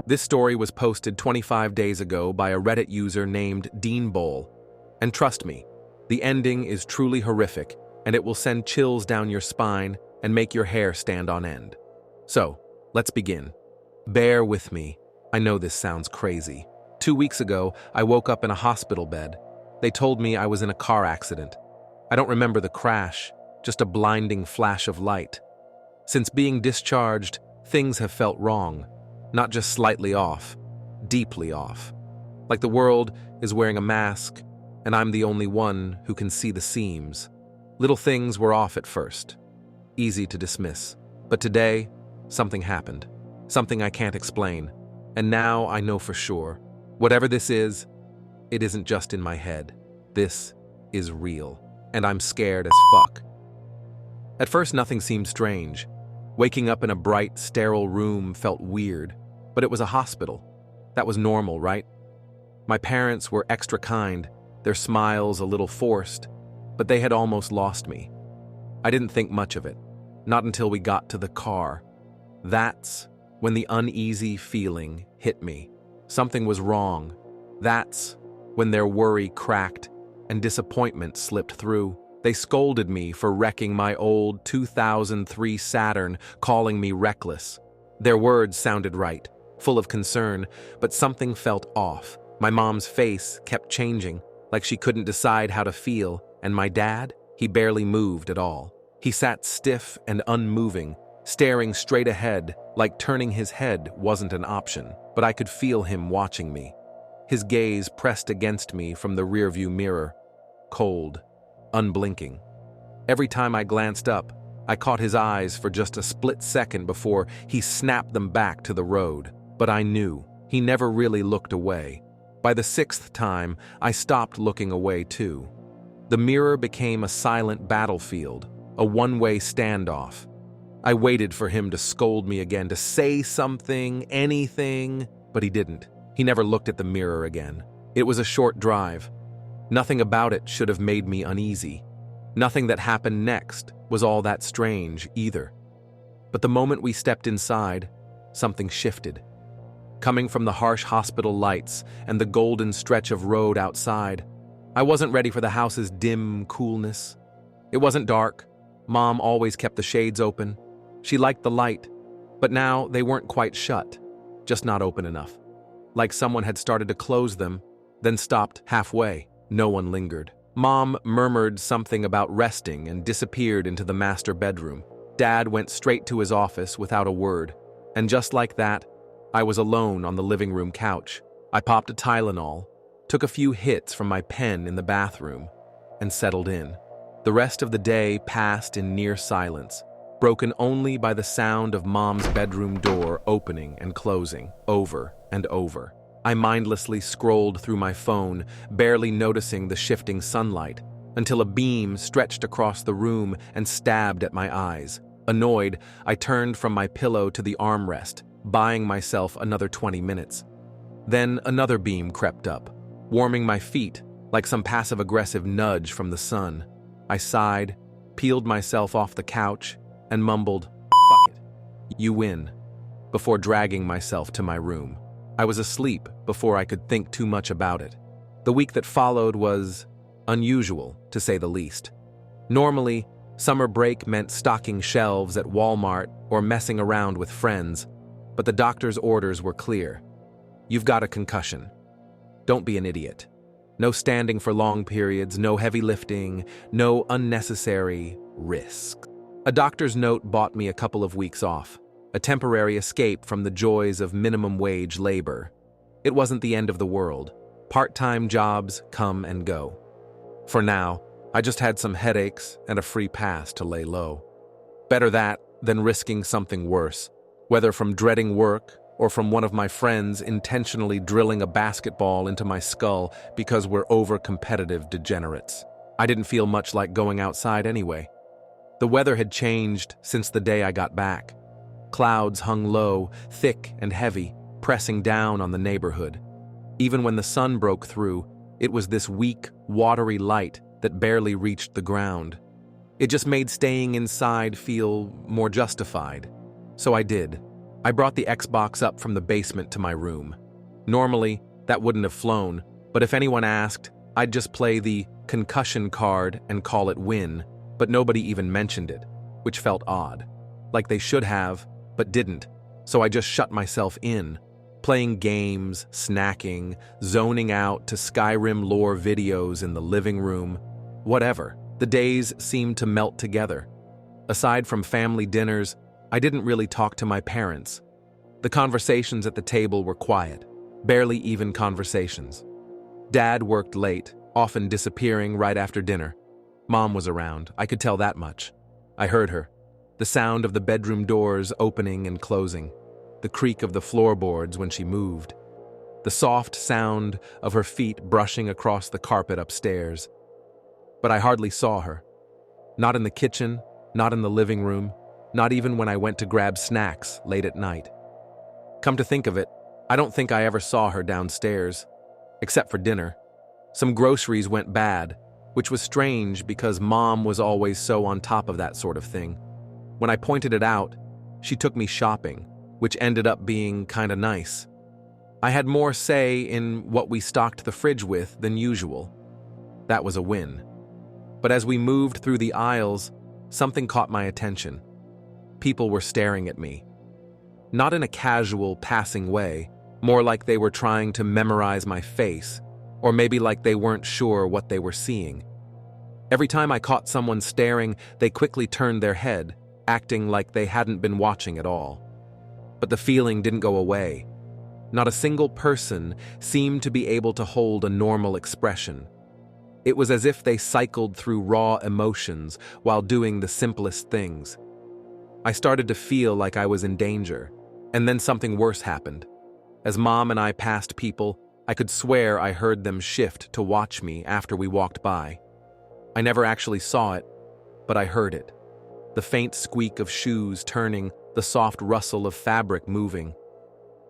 This story was posted 25 days ago by a Reddit user named Dean Bowl. And trust me, the ending is truly horrific, and it will send chills down your spine and make your hair stand on end. So, let's begin. Bear with me. I know this sounds crazy. 2 weeks ago, I woke up in a hospital bed. They told me I was in a car accident. I don't remember the crash, just a blinding flash of light. Since being discharged, things have felt wrong. Not just slightly off, deeply off. Like the world is wearing a mask, and I'm the only one who can see the seams. Little things were off at first. Easy to dismiss. But today, something happened. Something I can't explain. And now I know for sure. Whatever this is, it isn't just in my head. This is real. And I'm scared as fuck. At first, nothing seemed strange. Waking up in a bright, sterile room felt weird, but it was a hospital. That was normal, right? My parents were extra kind, their smiles a little forced, but they had almost lost me. I didn't think much of it, not until we got to the car. That's when the uneasy feeling hit me. Something was wrong. That's when their worry cracked and disappointment slipped through. They scolded me for wrecking my old 2003 Saturn, calling me reckless. Their words sounded right, full of concern, but something felt off. My mom's face kept changing, like she couldn't decide how to feel, and my dad, he barely moved at all. He sat stiff and unmoving, staring straight ahead, like turning his head wasn't an option, but I could feel him watching me. His gaze pressed against me from the rearview mirror, cold, unblinking. Every time I glanced up, I caught his eyes for just a split second before he snapped them back to the road. But I knew he never really looked away. By the 6th time, I stopped looking away too. The mirror became a silent battlefield, a one-way standoff. I waited for him to scold me again, to say something, anything, but he didn't. He never looked at the mirror again. It was a short drive. Nothing about it should have made me uneasy. Nothing that happened next was all that strange either. But the moment we stepped inside, something shifted. Coming from the harsh hospital lights and the golden stretch of road outside, I wasn't ready for the house's dim coolness. It wasn't dark. Mom always kept the shades open. She liked the light, but now they weren't quite shut, just not open enough. Like someone had started to close them, then stopped halfway. No one lingered. Mom murmured something about resting and disappeared into the master bedroom. Dad went straight to his office without a word. And just like that, I was alone on the living room couch. I popped a Tylenol, took a few hits from my pen in the bathroom, and settled in. The rest of the day passed in near silence, broken only by the sound of Mom's bedroom door opening and closing, over and over. I mindlessly scrolled through my phone, barely noticing the shifting sunlight, until a beam stretched across the room and stabbed at my eyes. Annoyed, I turned from my pillow to the armrest, buying myself another 20 minutes. Then another beam crept up, warming my feet like some passive-aggressive nudge from the sun. I sighed, peeled myself off the couch, and mumbled, "Fuck it, you win," before dragging myself to my room. I was asleep before I could think too much about it. The week that followed was unusual, to say the least. Normally, summer break meant stocking shelves at Walmart or messing around with friends, but the doctor's orders were clear. You've got a concussion. Don't be an idiot. No standing for long periods, no heavy lifting, no unnecessary risk. A doctor's note bought me a couple of weeks off. A temporary escape from the joys of minimum wage labor. It wasn't the end of the world. Part-time jobs come and go. For now, I just had some headaches and a free pass to lay low. Better that than risking something worse, whether from dreading work or from one of my friends intentionally drilling a basketball into my skull because we're over-competitive degenerates. I didn't feel much like going outside anyway. The weather had changed since the day I got back. Clouds hung low, thick and heavy, pressing down on the neighborhood. Even when the sun broke through, it was this weak, watery light that barely reached the ground. It just made staying inside feel more justified. So I did. I brought the Xbox up from the basement to my room. Normally, that wouldn't have flown, but if anyone asked, I'd just play the concussion card and call it win, but nobody even mentioned it, which felt odd. Like they should have, but didn't, so I just shut myself in, playing games, snacking, zoning out to Skyrim lore videos in the living room, whatever. The days seemed to melt together. Aside from family dinners, I didn't really talk to my parents. The conversations at the table were quiet, barely even conversations. Dad worked late, often disappearing right after dinner. Mom was around, I could tell that much. I heard her. The sound of the bedroom doors opening and closing. The creak of the floorboards when she moved. The soft sound of her feet brushing across the carpet upstairs. But I hardly saw her. Not in the kitchen, not in the living room, not even when I went to grab snacks late at night. Come to think of it, I don't think I ever saw her downstairs, except for dinner. Some groceries went bad, which was strange because Mom was always so on top of that sort of thing. When I pointed it out, she took me shopping, which ended up being kinda nice. I had more say in what we stocked the fridge with than usual. That was a win. But as we moved through the aisles, something caught my attention. People were staring at me. Not in a casual, passing way, more like they were trying to memorize my face, or maybe like they weren't sure what they were seeing. Every time I caught someone staring, they quickly turned their head, acting like they hadn't been watching at all. But the feeling didn't go away. Not a single person seemed to be able to hold a normal expression. It was as if they cycled through raw emotions while doing the simplest things. I started to feel like I was in danger, and then something worse happened. As Mom and I passed people, I could swear I heard them shift to watch me after we walked by. I never actually saw it, but I heard it. The faint squeak of shoes turning, the soft rustle of fabric moving.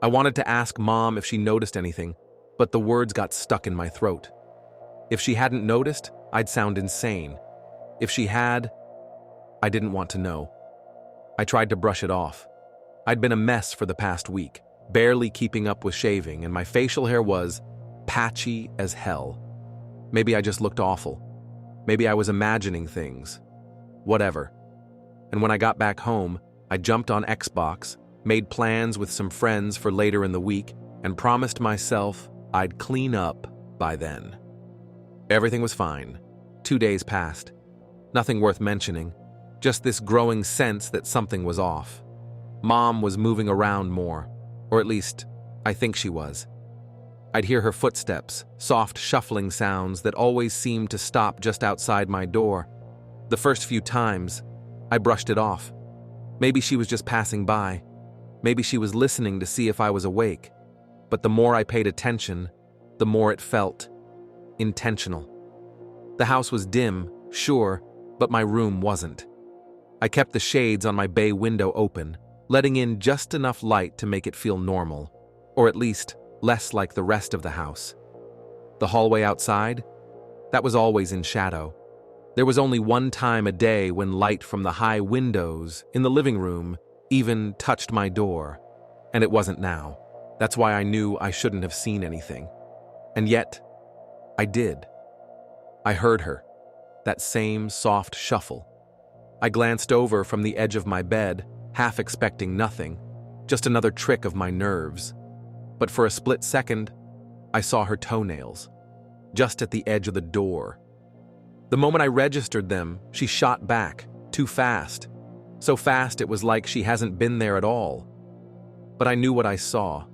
I wanted to ask Mom if she noticed anything, but the words got stuck in my throat. If she hadn't noticed, I'd sound insane. If she had, I didn't want to know. I tried to brush it off. I'd been a mess for the past week, barely keeping up with shaving, and my facial hair was patchy as hell. Maybe I just looked awful. Maybe I was imagining things. Whatever. And when I got back home, I jumped on Xbox, made plans with some friends for later in the week, and promised myself I'd clean up by then. Everything was fine. 2 days passed. Nothing worth mentioning, just this growing sense that something was off. Mom was moving around more, or at least, I think she was. I'd hear her footsteps, soft shuffling sounds that always seemed to stop just outside my door. The first few times, I brushed it off. Maybe she was just passing by. Maybe she was listening to see if I was awake. But the more I paid attention, the more it felt intentional. The house was dim, sure, but my room wasn't. I kept the shades on my bay window open, letting in just enough light to make it feel normal, or at least less like the rest of the house. The hallway outside? That was always in shadow. There was only one time a day when light from the high windows in the living room even touched my door, and it wasn't now. That's why I knew I shouldn't have seen anything. And yet, I did. I heard her, that same soft shuffle. I glanced over from the edge of my bed, half expecting nothing, just another trick of my nerves. But for a split second, I saw her toenails, just at the edge of the door. The moment I registered them, she shot back, too fast. So fast it was like she hasn't been there at all. But I knew what I saw.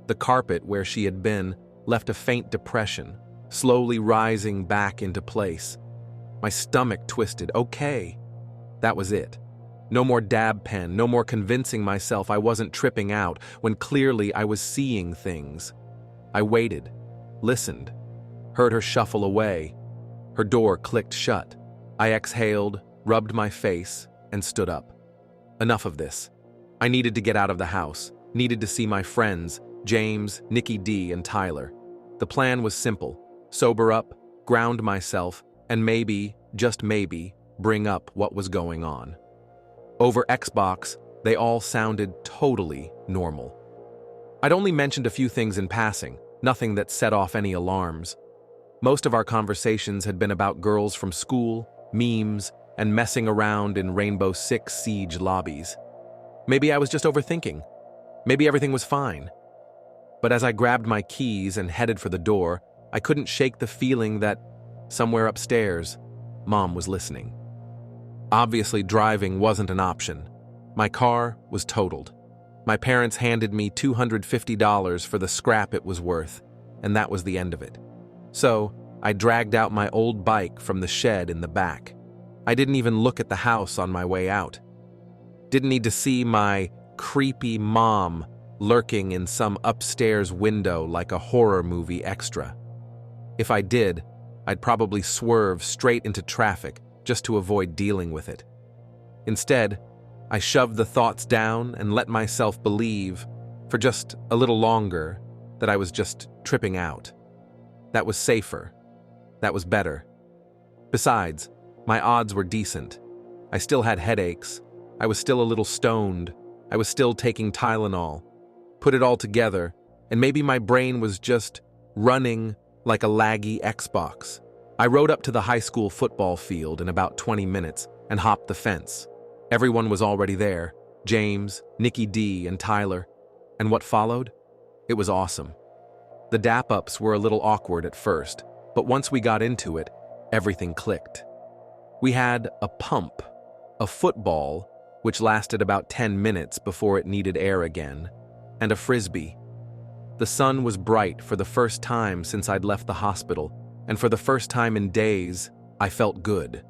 The carpet where she had been left a faint depression, slowly rising back into place. My stomach twisted. Okay. That was it. No more dab pen, no more convincing myself I wasn't tripping out when clearly I was seeing things. I waited, listened, heard her shuffle away. Her door clicked shut. I exhaled, rubbed my face, and stood up. Enough of this. I needed to get out of the house, needed to see my friends, James, Nikki D, and Tyler. The plan was simple. Sober up, ground myself, and maybe, just maybe, bring up what was going on. Over Xbox, They all sounded totally normal. I'd only mentioned a few things in passing, nothing that set off any alarms. Most of our conversations had been about girls from school, memes, and messing around in Rainbow Six Siege lobbies. Maybe I was just overthinking. Maybe everything was fine. But as I grabbed my keys and headed for the door, I couldn't shake the feeling that, somewhere upstairs, Mom was listening. Obviously, driving wasn't an option. My car was totaled. My parents handed me $250 for the scrap it was worth, and that was the end of it. So, I dragged out my old bike from the shed in the back. I didn't even look at the house on my way out. Didn't need to see my creepy mom lurking in some upstairs window like a horror movie extra. If I did, I'd probably swerve straight into traffic just to avoid dealing with it. Instead, I shoved the thoughts down and let myself believe, for just a little longer, that I was just tripping out. That was safer. That was better. Besides, my odds were decent. I still had headaches. I was still a little stoned. I was still taking Tylenol. Put it all together, and maybe my brain was just running like a laggy Xbox. I rode up to the high school football field in about 20 minutes and hopped the fence. Everyone was already there: James, Nikki D, and Tyler. And what followed? It was awesome. The dap-ups were a little awkward at first, but once we got into it, everything clicked. We had a pump, a football, which lasted about 10 minutes before it needed air again, and a frisbee. The sun was bright for the first time since I'd left the hospital, and for the first time in days, I felt good.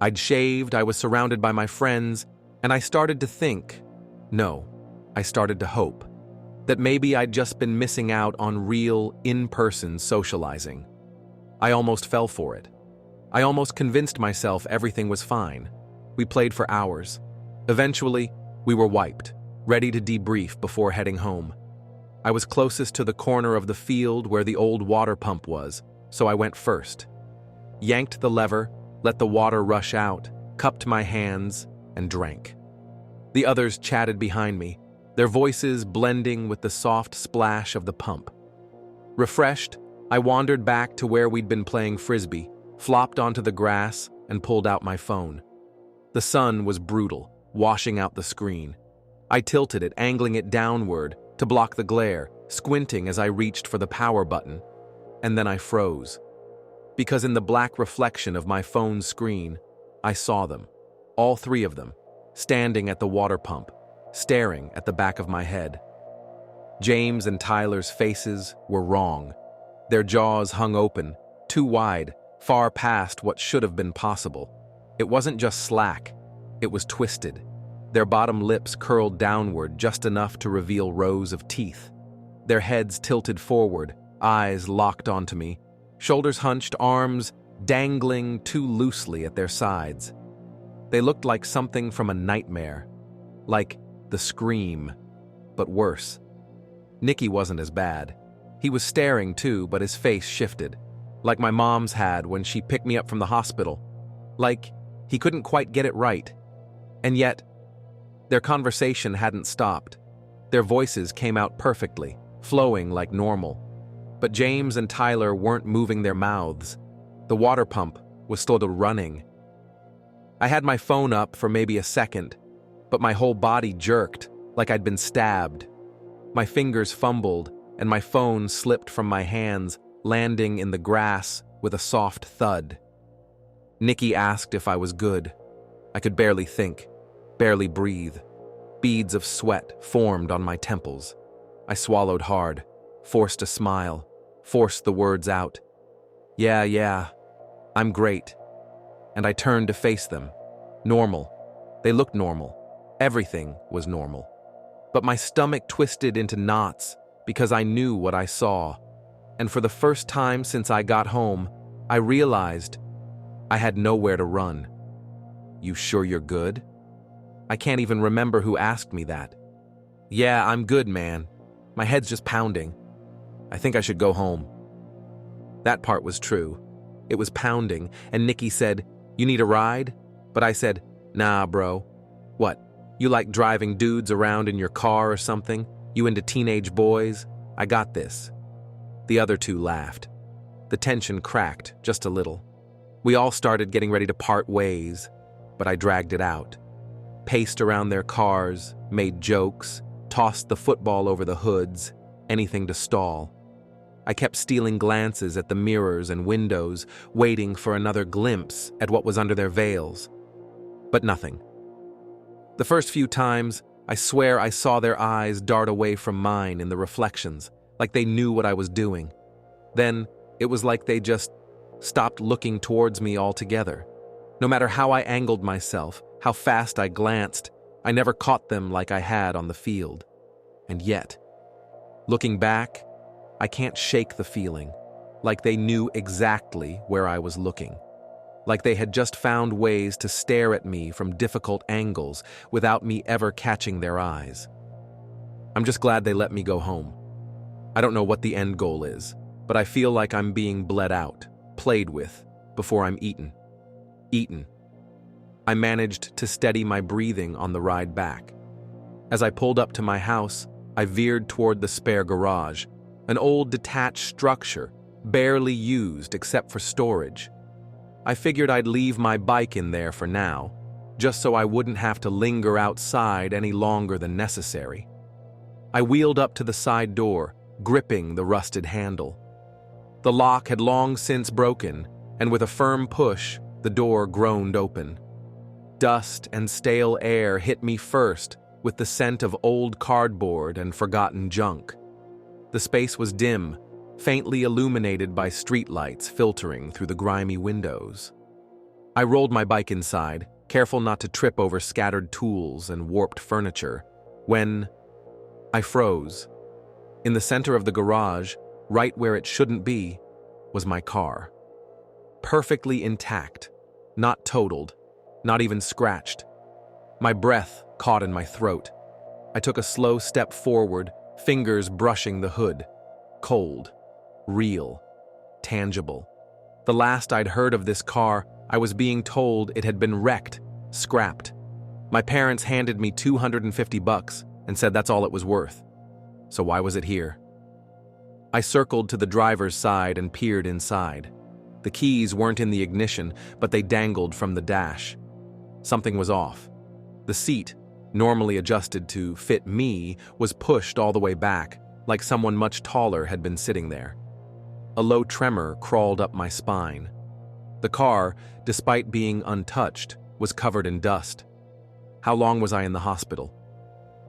I'd shaved, I was surrounded by my friends, and I started to think, no, I started to hope, that maybe I'd just been missing out on real, in-person socializing. I almost fell for it. I almost convinced myself everything was fine. We played for hours. Eventually, we were wiped, ready to debrief before heading home. I was closest to the corner of the field where the old water pump was, so I went first. Yanked the lever, let the water rush out, cupped my hands, and drank. The others chatted behind me, their voices blending with the soft splash of the pump. Refreshed, I wandered back to where we'd been playing frisbee, flopped onto the grass, and pulled out my phone. The sun was brutal, washing out the screen. I tilted it, angling it downward to block the glare, squinting as I reached for the power button. And then I froze. Because in the black reflection of my phone's screen, I saw them, all three of them, standing at the water pump, staring at the back of my head. James and Tyler's faces were wrong. Their jaws hung open, too wide, far past what should have been possible. It wasn't just slack, it was twisted. Their bottom lips curled downward just enough to reveal rows of teeth. Their heads tilted forward, eyes locked onto me, shoulders hunched, arms dangling too loosely at their sides. They looked like something from a nightmare, like The Scream, but worse. Nicky wasn't as bad. He was staring too, but his face shifted, like my mom's had when she picked me up from the hospital. Like he couldn't quite get it right. And yet, their conversation hadn't stopped. Their voices came out perfectly, flowing like normal. But James and Tyler weren't moving their mouths. The water pump was still running. I had my phone up for maybe a second, but my whole body jerked, like I'd been stabbed. My fingers fumbled, and my phone slipped from my hands, landing in the grass with a soft thud. Nicky asked if I was good. I could barely think, barely breathe. Beads of sweat formed on my temples. I swallowed hard, forced a smile, forced the words out. Yeah, I'm great. And I turned to face them. Normal. They looked normal. Everything was normal. But my stomach twisted into knots because I knew what I saw. And for the first time since I got home, I realized I had nowhere to run. You sure you're good? I can't even remember who asked me that. Yeah, I'm good, man. My head's just pounding. I think I should go home. That part was true. It was pounding, and Nicky said, "You need a ride?" But I said, "Nah, bro." What? You like driving dudes around in your car or something? You into teenage boys? I got this." The other two laughed. The tension cracked just a little. We all started getting ready to part ways, but I dragged it out. Paced around their cars, made jokes, tossed the football over the hoods, anything to stall. I kept stealing glances at the mirrors and windows, waiting for another glimpse at what was under their veils. But nothing. The first few times, I swear I saw their eyes dart away from mine in the reflections, like they knew what I was doing. Then, it was like they just stopped looking towards me altogether. No matter how I angled myself, how fast I glanced, I never caught them like I had on the field. And yet, looking back, I can't shake the feeling, like they knew exactly where I was looking. Like they had just found ways to stare at me from difficult angles without me ever catching their eyes. I'm just glad they let me go home. I don't know what the end goal is, but I feel like I'm being bled out, played with, before I'm eaten. Eaten. I managed to steady my breathing on the ride back. As I pulled up to my house, I veered toward the spare garage, an old detached structure, barely used except for storage. I figured I'd leave my bike in there for now, just so I wouldn't have to linger outside any longer than necessary. I wheeled up to the side door, gripping the rusted handle. The lock had long since broken, and with a firm push, the door groaned open. Dust and stale air hit me first, with the scent of old cardboard and forgotten junk. The space was dim, faintly illuminated by streetlights filtering through the grimy windows. I rolled my bike inside, careful not to trip over scattered tools and warped furniture, when I froze. In the center of the garage, right where it shouldn't be, was my car. Perfectly intact, not totaled, not even scratched. My breath caught in my throat. I took a slow step forward, fingers brushing the hood. Cold, real, tangible. The last I'd heard of this car, I was being told it had been wrecked, scrapped. My parents handed me $250 and said that's all it was worth. So why was it here? I circled to the driver's side and peered inside. The keys weren't in the ignition, but they dangled from the dash. Something was off. The seat, normally adjusted to fit me, was pushed all the way back, like someone much taller had been sitting there. A low tremor crawled up my spine. The car, despite being untouched, was covered in dust. How long was I in the hospital?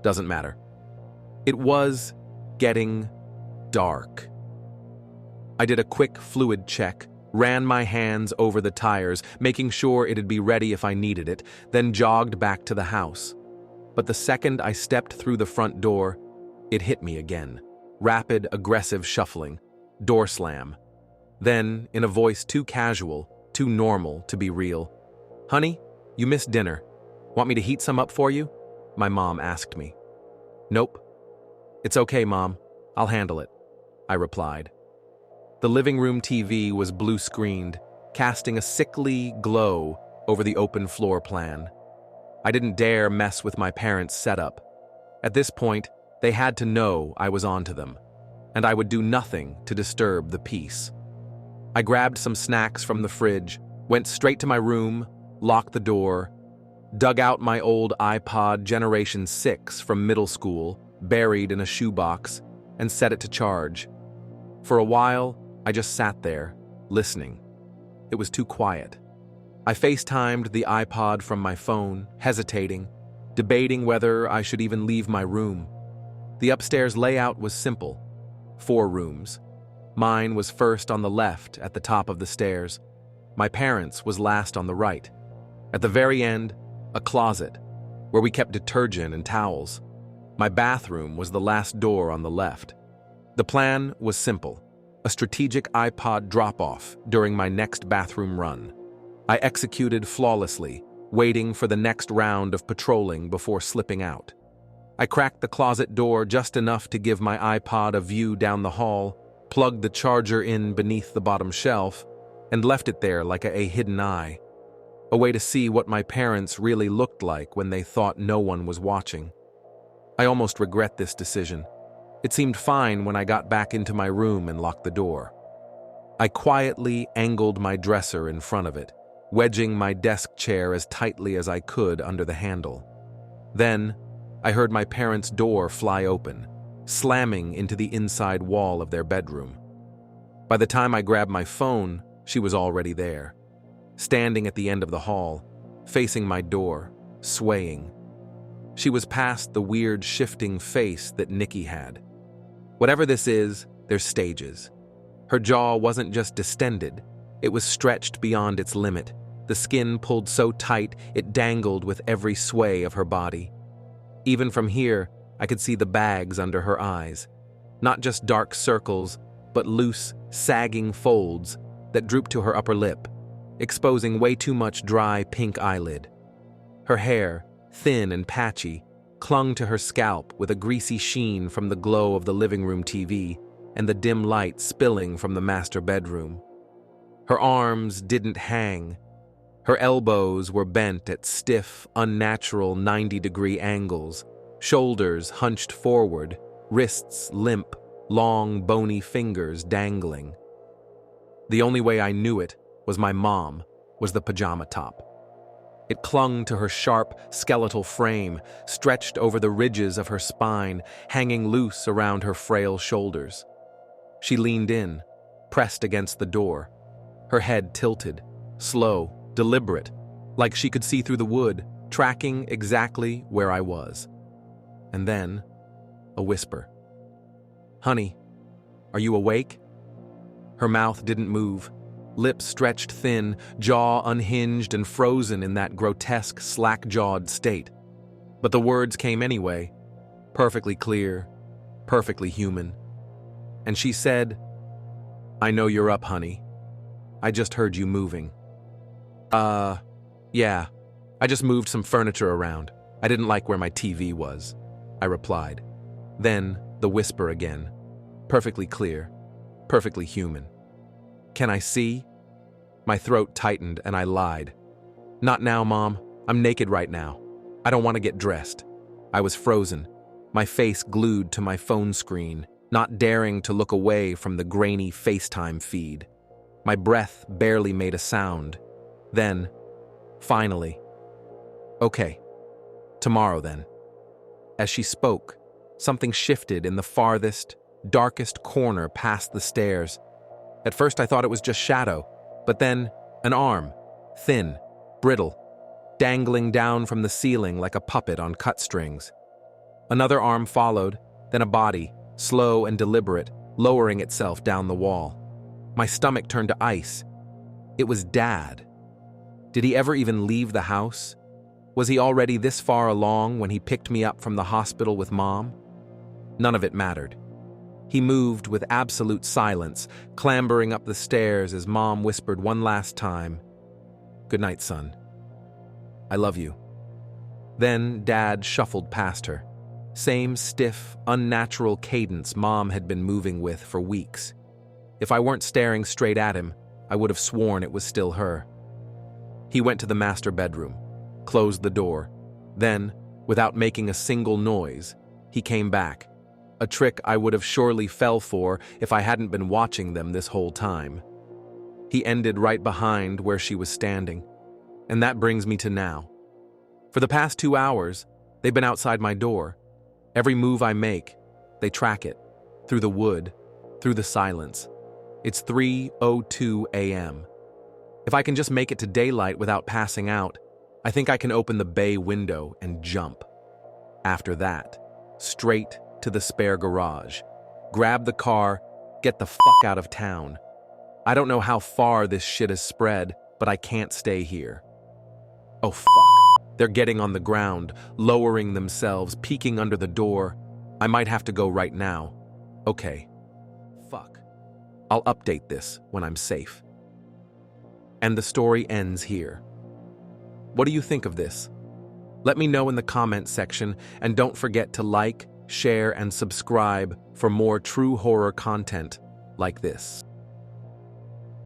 Doesn't matter. It was getting dark. I did a quick fluid check, ran my hands over the tires, making sure it'd be ready if I needed it, then jogged back to the house. But the second I stepped through the front door, it hit me again. Rapid, aggressive shuffling. Door slam. Then, in a voice too casual, too normal to be real, "Honey, you missed dinner. Want me to heat some up for you?" My mom asked me. "Nope." "It's okay, Mom. I'll handle it," I replied. The living room TV was blue-screened, casting a sickly glow over the open floor plan. I didn't dare mess with my parents' setup. At this point, they had to know I was onto them, and I would do nothing to disturb the peace. I grabbed some snacks from the fridge, went straight to my room, locked the door, dug out my old iPod Generation 6 from middle school, buried in a shoebox, and set it to charge. For a while, I just sat there, listening. It was too quiet. I FaceTimed the iPod from my phone, hesitating, debating whether I should even leave my room. The upstairs layout was simple. 4 rooms. Mine was first on the left at the top of the stairs. My parents' was last on the right. At the very end, a closet, where we kept detergent and towels. My bathroom was the last door on the left. The plan was simple. A strategic iPod drop-off during my next bathroom run. I executed flawlessly, waiting for the next round of patrolling before slipping out. I cracked the closet door just enough to give my iPod a view down the hall, plugged the charger in beneath the bottom shelf, and left it there like a hidden eye. a way to see what my parents really looked like when they thought no one was watching. I almost regret this decision. It seemed fine when I got back into my room and locked the door. I quietly angled my dresser in front of it, wedging my desk chair as tightly as I could under the handle. Then, I heard my parents' door fly open, slamming into the inside wall of their bedroom. By the time I grabbed my phone, she was already there, standing at the end of the hall, facing my door, swaying. She was past the weird shifting face that Nikki had. Whatever this is, there's stages. Her jaw wasn't just distended, it was stretched beyond its limit. The skin pulled so tight it dangled with every sway of her body. Even from here, I could see the bags under her eyes. Not just dark circles, but loose, sagging folds that drooped to her upper lip, exposing way too much dry pink eyelid. Her hair, thin and patchy, clung to her scalp with a greasy sheen from the glow of the living room TV and the dim light spilling from the master bedroom. Her arms didn't hang. Her elbows were bent at stiff, unnatural 90-degree angles, shoulders hunched forward, wrists limp, long, bony fingers dangling. The only way I knew it was my mom was the pajama top. It clung to her sharp, skeletal frame, stretched over the ridges of her spine, hanging loose around her frail shoulders. She leaned in, pressed against the door, her head tilted, slow, deliberate, like she could see through the wood, tracking exactly where I was. And then, a whisper. "Honey, are you awake?" Her mouth didn't move, lips stretched thin, jaw unhinged and frozen in that grotesque, slack-jawed state. But the words came anyway, perfectly clear, perfectly human. And she said, "I know you're up, honey. I just heard you moving." Yeah, I just moved some furniture around. I didn't like where my TV was," I replied. Then, the whisper again, perfectly clear, perfectly human. "Can I see?" My throat tightened and I lied. "Not now, Mom. I'm naked right now. I don't want to get dressed." I was frozen, my face glued to my phone screen, not daring to look away from the grainy FaceTime feed. My breath barely made a sound. Then, finally, "Okay, tomorrow then." As she spoke, something shifted in the farthest, darkest corner past the stairs. At first I thought it was just shadow, but then an arm, thin, brittle, dangling down from the ceiling like a puppet on cut strings. Another arm followed, then a body, slow and deliberate, lowering itself down the wall. My stomach turned to ice. It was Dad. Did he ever even leave the house? Was he already this far along when he picked me up from the hospital with Mom? None of it mattered. He moved with absolute silence, clambering up the stairs as Mom whispered one last time, "Good night, son. I love you." Then Dad shuffled past her. Same stiff, unnatural cadence Mom had been moving with for weeks. If I weren't staring straight at him, I would have sworn it was still her. He went to the master bedroom, closed the door. Then, without making a single noise, he came back. A trick I would have surely fell for if I hadn't been watching them this whole time. He ended right behind where she was standing. And that brings me to now. For the past 2 hours, they've been outside my door. Every move I make, they track it. Through the wood, through the silence. It's 3:02 a.m. If I can just make it to daylight without passing out, I think I can open the bay window and jump. After that, straight to the spare garage. Grab the car, get the fuck out of town. I don't know how far this shit has spread, but I can't stay here. Oh fuck. They're getting on the ground, lowering themselves, peeking under the door. I might have to go right now. Okay. Fuck. I'll update this when I'm safe. And the story ends here. What do you think of this? Let me know in the comments section, and don't forget to like, share, and subscribe for more true horror content like this.